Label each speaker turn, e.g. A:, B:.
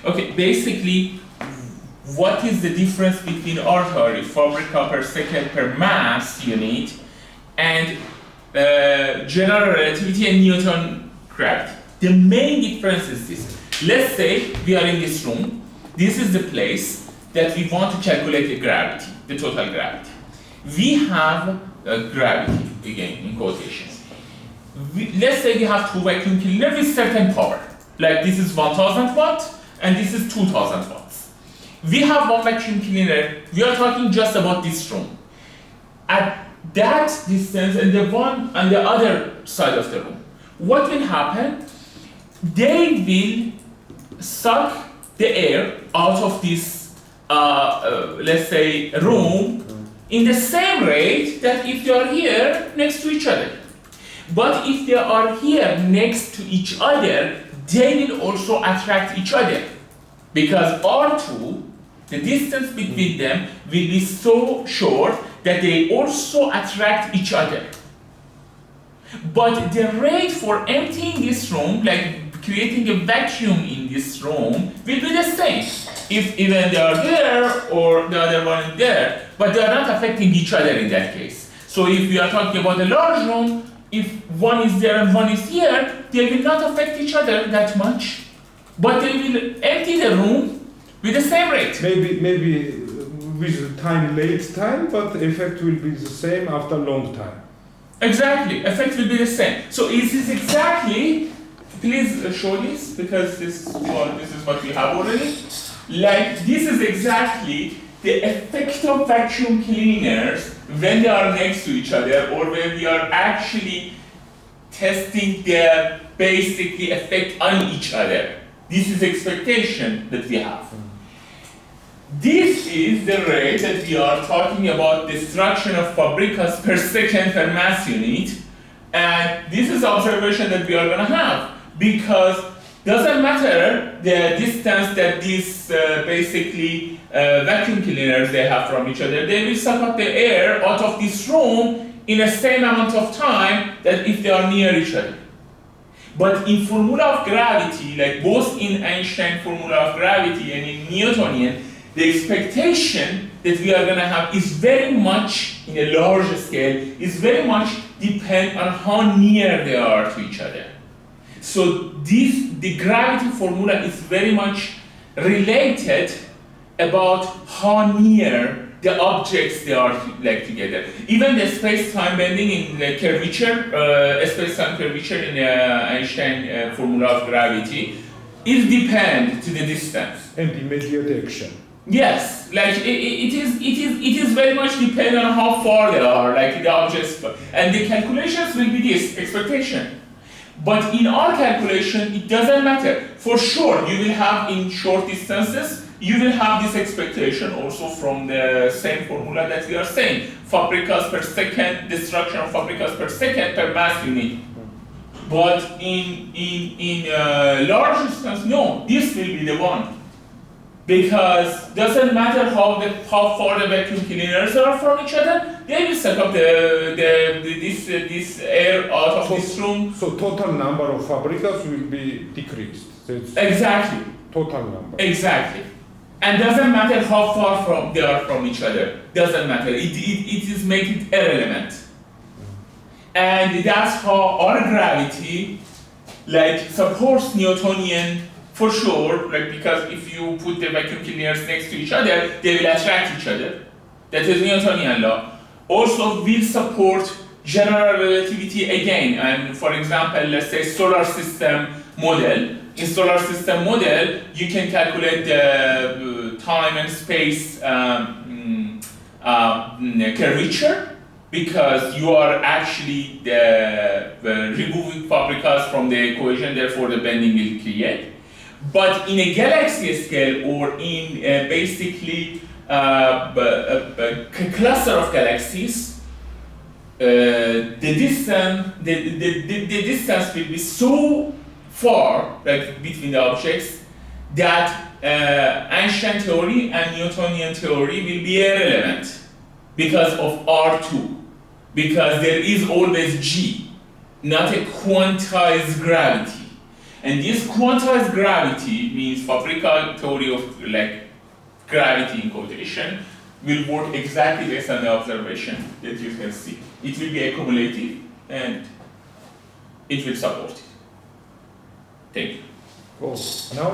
A: Okay, basically, what is the difference between our theory, fabrica per second per mass unit, and general relativity and Newton gravity? The main difference is this. Let's say we are in this room. This is the place that we want to calculate the gravity, the total gravity. We have gravity, again, in quotations. Let's say we have two vacuum cleaners with certain power. Like this is 1000 watts and this is 2000 watts. We have one vacuum cleaner. We are talking just about this room. At that distance and the one on the other side of the room, what will happen? They will suck the air out of this, let's say, room in the same rate that if they are here next to each other. But if they are here next to each other, they will also attract each other. Because R2, the distance between them will be so short that they also attract each other. But the rate for emptying this room, like creating a vacuum in this room, will be the same. If even they are there or the other one is there, but they are not affecting each other in that case. So if we are talking about a large room, if one is there and one is here, they will not affect each other that much, but they will empty the room with the same rate.
B: Maybe with time, late time, but the effect will be the same after long time.
A: Exactly, effect will be the same. So this is exactly, please show this, because this is what we have already. Like, this is exactly the effect of vacuum cleaners when they are next to each other, or when we are actually testing their basically effect on each other. This is expectation that we have. This is the rate that we are talking about, destruction of fabricas per second per mass unit, and this is observation that we are going to have, because doesn't matter the distance that these basically vacuum cleaners they have from each other, they will suck up the air out of this room in the same amount of time that if they are near each other. But in formula of gravity, like both in Einstein formula of gravity and in Newtonian, the expectation that we are going to have is very much, in a large scale, is very much depend on how near they are to each other. So the gravity formula is very much related about how near the objects they are like together. Even the space-time bending in the curvature, space-time curvature in the Einstein formula of gravity, is depend to the distance.
B: And immediate action.
A: Yes, like it is very much dependent on how far they are, like the objects, and the calculations will be this expectation. But in our calculation, it doesn't matter. For sure, you will have in short distances, you will have this expectation also from the same formula that we are saying, fabricas per second, destruction of fabricas per second per mass unit. But in large distance, no, this will be the one. Because doesn't matter how far the vacuum cleaners are from each other, they will suck up this air out of this room.
B: So total number of fabricas will be decreased.
A: Exactly.
B: Total number.
A: Exactly. And doesn't matter how far they are from each other. Doesn't matter. It is making it irrelevant. And that's how our gravity, like, supports Newtonian. For sure, like, because if you put the vacuum cleaners next to each other, they will attract each other. That is Newtonian law. Also will support general relativity again. And for example, let's say solar system model. In solar system model, you can calculate the time and space curvature, because you are actually removing fabricas from the equation, therefore the bending will create. But in a galaxy scale, or in basically a cluster of galaxies, the distance will be so far, like, between the objects, that Einstein theory and Newtonian theory will be irrelevant because of R2, because there is always G, not a quantized gravity. And this quantized gravity means Fabrika theory of like gravity in quotation will work exactly based on the observation that you can see. It will be accumulative and it will support it. Thank you.
B: Cool. Now